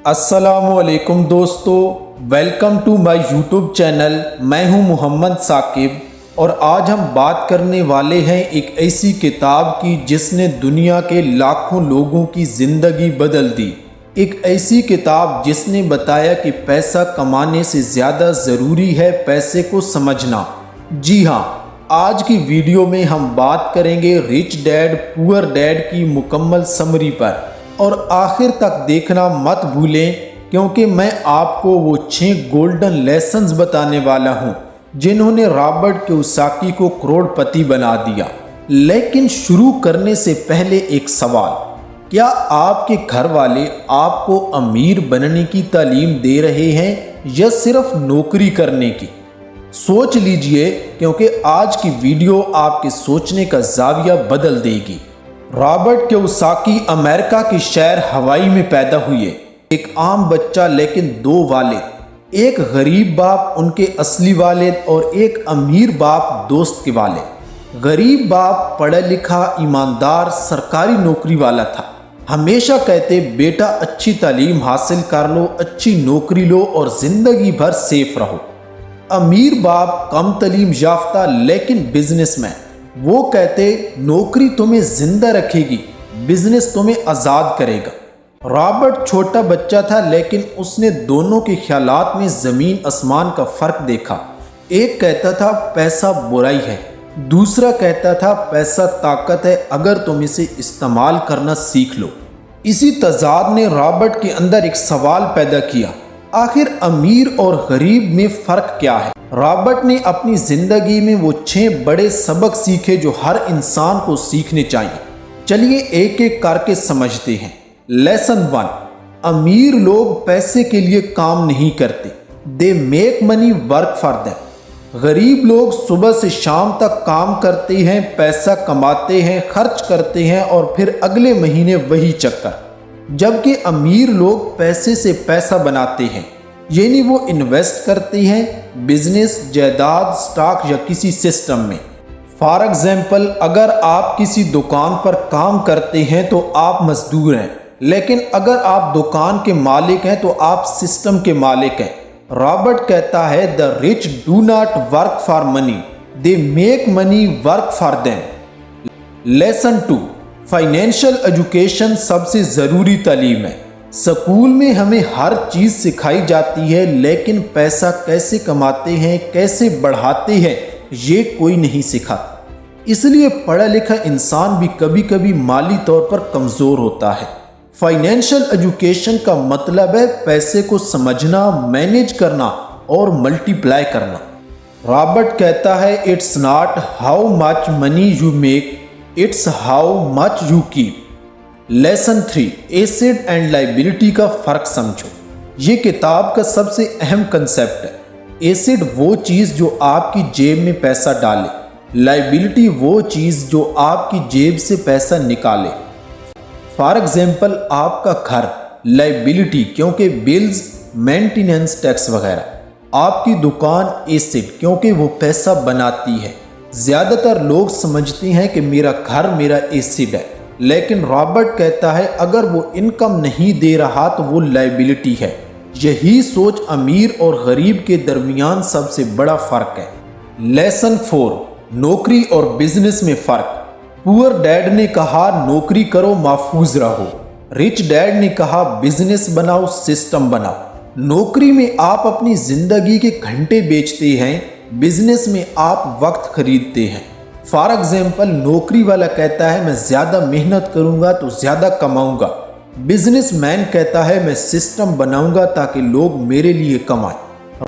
अस्सलाम वालेकुम दोस्तों, welcome to my YouTube channel. मैं हूं मोहम्मद साकिब और आज हम बात करने वाले हैं एक ऐसी किताब की जिसने दुनिया के लाखों लोगों की ज़िंदगी बदल दी। एक ऐसी किताब जिसने बताया कि पैसा कमाने से ज़्यादा ज़रूरी है पैसे को समझना। जी हाँ, आज की वीडियो में हम बात करेंगे रिच डैड पुअर डैड की मुकम्मल समरी पर, और आखिर तक देखना मत भूलें क्योंकि मैं आपको वो 6 गोल्डन लेसन्स बताने वाला हूँ जिन्होंने रॉबर्ट कियोसाकी को करोड़पति बना दिया। लेकिन शुरू करने से पहले एक सवाल, क्या आपके घर वाले आपको अमीर बनने की तालीम दे रहे हैं या सिर्फ नौकरी करने की? सोच लीजिए क्योंकि आज की वीडियो आपके सोचने का जाविया बदल देगी। रॉबर्ट कियोसाकी अमेरिका के शहर हवाई में पैदा हुए। एक आम बच्चा लेकिन 2 वालिद, एक गरीब बाप उनके असली वालिद और एक अमीर बाप दोस्त के वालिद। गरीब बाप पढ़ा लिखा ईमानदार सरकारी नौकरी वाला था। हमेशा कहते बेटा अच्छी तालीम हासिल कर लो, अच्छी नौकरी लो और ज़िंदगी भर सेफ रहो। अमीर बाप कम तालीम याफ्ता लेकिन बिजनेसमैन, वो कहते नौकरी तुम्हें जिंदा रखेगी, बिजनेस तुम्हें आज़ाद करेगा। रॉबर्ट छोटा बच्चा था लेकिन उसने दोनों के ख्यालात में ज़मीन आसमान का फ़र्क देखा। एक कहता था पैसा बुराई है, दूसरा कहता था पैसा ताकत है अगर तुम इसे इस्तेमाल करना सीख लो। इसी तजाद ने रॉबर्ट के अंदर एक सवाल पैदा किया, आखिर अमीर और गरीब में फ़र्क क्या है? रॉबर्ट ने अपनी ज़िंदगी में वो 6 बड़े सबक सीखे जो हर इंसान को सीखने चाहिए। चलिए एक एक करके समझते हैं। लेसन 1, अमीर लोग पैसे के लिए काम नहीं करते, they make money work for them. गरीब लोग सुबह से शाम तक काम करते हैं, पैसा कमाते हैं, खर्च करते हैं और फिर अगले महीने वही चक्कर। जबकि अमीर लोग पैसे से पैसा बनाते हैं, यानी वो इन्वेस्ट करते हैं बिजनेस, जायदाद, स्टॉक या किसी सिस्टम में। फॉर एग्जाम्पल, अगर आप किसी दुकान पर काम करते हैं तो आप मजदूर हैं, लेकिन अगर आप दुकान के मालिक हैं तो आप सिस्टम के मालिक हैं। रॉबर्ट कहता है the rich do not work for money, they make money work for them. Lesson 2, financial education सबसे ज़रूरी तालीम है। स्कूल में हमें हर चीज़ सिखाई जाती है लेकिन पैसा कैसे कमाते हैं, कैसे बढ़ाते हैं, ये कोई नहीं सिखाता। इसलिए पढ़ा लिखा इंसान भी कभी कभी माली तौर पर कमज़ोर होता है। फाइनेंशियल एजुकेशन का मतलब है पैसे को समझना, मैनेज करना और मल्टीप्लाई करना। रॉबर्ट कहता है it's not how much money you make, it's how much you keep. Lesson 3, asset and liability का फ़र्क समझो। ये किताब का सबसे अहम कंसेप्ट है। एसेट वो चीज़ जो आपकी जेब में पैसा डाले, लाइबिलिटी वो चीज़ जो आपकी जेब से पैसा निकाले। फॉर एग्जाम्पल, आपका घर लाइबिलिटी क्योंकि बिल्स, मेंटेनेंस, टैक्स वगैरह। आपकी दुकान एसेट क्योंकि वो पैसा बनाती है। ज़्यादातर लोग समझते हैं कि मेरा घर मेरा एसेट है, लेकिन रॉबर्ट कहता है अगर वो इनकम नहीं दे रहा तो वो लाइबिलिटी है। यही सोच अमीर और गरीब के दरमियान सबसे बड़ा फ़र्क है। लेसन 4, नौकरी और बिजनेस में फ़र्क। पुअर डैड ने कहा नौकरी करो, महफूज रहो। रिच डैड ने कहा बिजनेस बनाओ, सिस्टम बनाओ। नौकरी में आप अपनी ज़िंदगी के घंटे बेचते हैं, बिजनेस में आप वक्त खरीदते हैं। फॉर एग्जाम्पल, नौकरी वाला कहता है मैं ज़्यादा मेहनत करूँगा तो ज़्यादा कमाऊँगा। बिजनेसमैन कहता है मैं सिस्टम बनाऊँगा ताकि लोग मेरे लिए कमाएं।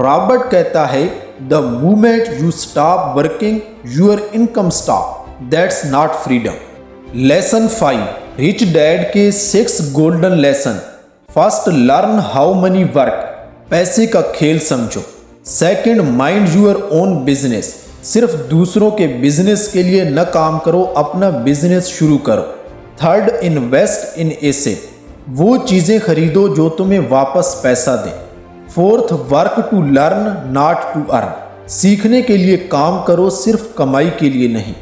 रॉबर्ट कहता है the moment you stop working your income stop, that's not freedom. Lesson 5, rich dad के 6 golden lesson. First, learn how many work, पैसे का खेल समझो। Second, mind your own business, सिर्फ दूसरों के बिजनेस के लिए न काम करो, अपना बिजनेस शुरू करो। थर्ड, इन्वेस्ट इन एसेट, वो चीज़ें खरीदो जो तुम्हें वापस पैसा दें। Fourth, work to learn not to earn, सीखने के लिए काम करो, सिर्फ कमाई के लिए नहीं।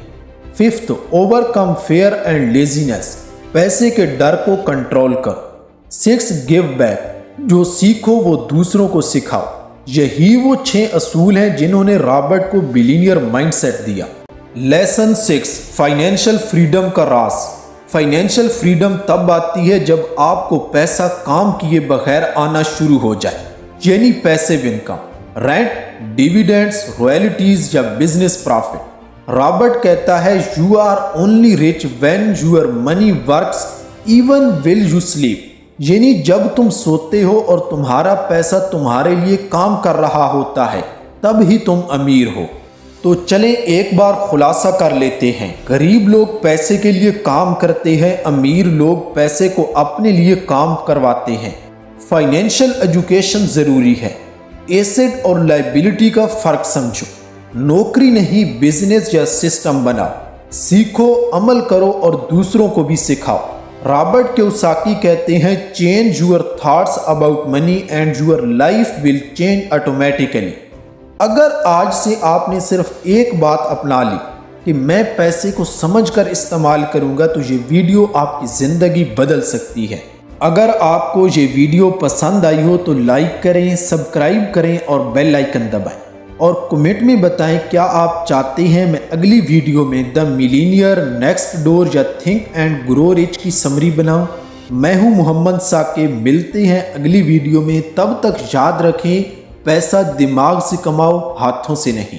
Fifth, overcome fair and laziness, पैसे के डर को कंट्रोल करो। 6, गिव बैक, जो सीखो वो दूसरों को सिखाओ। यही वो 6 असूल हैं जिन्होंने रॉबर्ट को बिलियनियर माइंडसेट दिया। लेसन 6, फाइनेंशियल फ्रीडम का राज। फाइनेंशियल फ्रीडम तब आती है जब आपको पैसा काम किए बगैर आना शुरू हो जाए, यानी passive income, rent, dividends, royalties या बिजनेस प्रॉफिट। रॉबर्ट कहता है you are only rich when your money works even will you sleep, यानी जब तुम सोते हो और तुम्हारा पैसा तुम्हारे लिए काम कर रहा होता है तब ही तुम अमीर हो। तो चलें एक बार खुलासा कर लेते हैं। गरीब लोग पैसे के लिए काम करते हैं, अमीर लोग पैसे को अपने लिए काम करवाते हैं। फाइनेंशियल एजुकेशन ज़रूरी है। एसेट और लायबिलिटी का फ़र्क समझो। नौकरी नहीं बिजनेस या सिस्टम बनाओ। सीखो, अमल करो और दूसरों को भी सिखाओ। रॉबर्ट कियोसाकी कहते हैं change your thoughts about money and your life will change automatically. अगर आज से आपने सिर्फ एक बात अपना ली कि मैं पैसे को समझकर इस्तेमाल करूंगा, तो ये वीडियो आपकी ज़िंदगी बदल सकती है। अगर आपको ये वीडियो पसंद आई हो तो लाइक करें, सब्सक्राइब करें और बेल आइकन दबाएं और कमेंट में बताएं क्या आप चाहते हैं मैं अगली वीडियो में द मिलीनियर, नेक्स्ट डोर या थिंक एंड ग्रो रिच की समरी बनाऊं। मैं हूं मोहम्मद साकिब, मिलते हैं अगली वीडियो में। तब तक याद रखें पैसा दिमाग से कमाओ, हाथों से नहीं।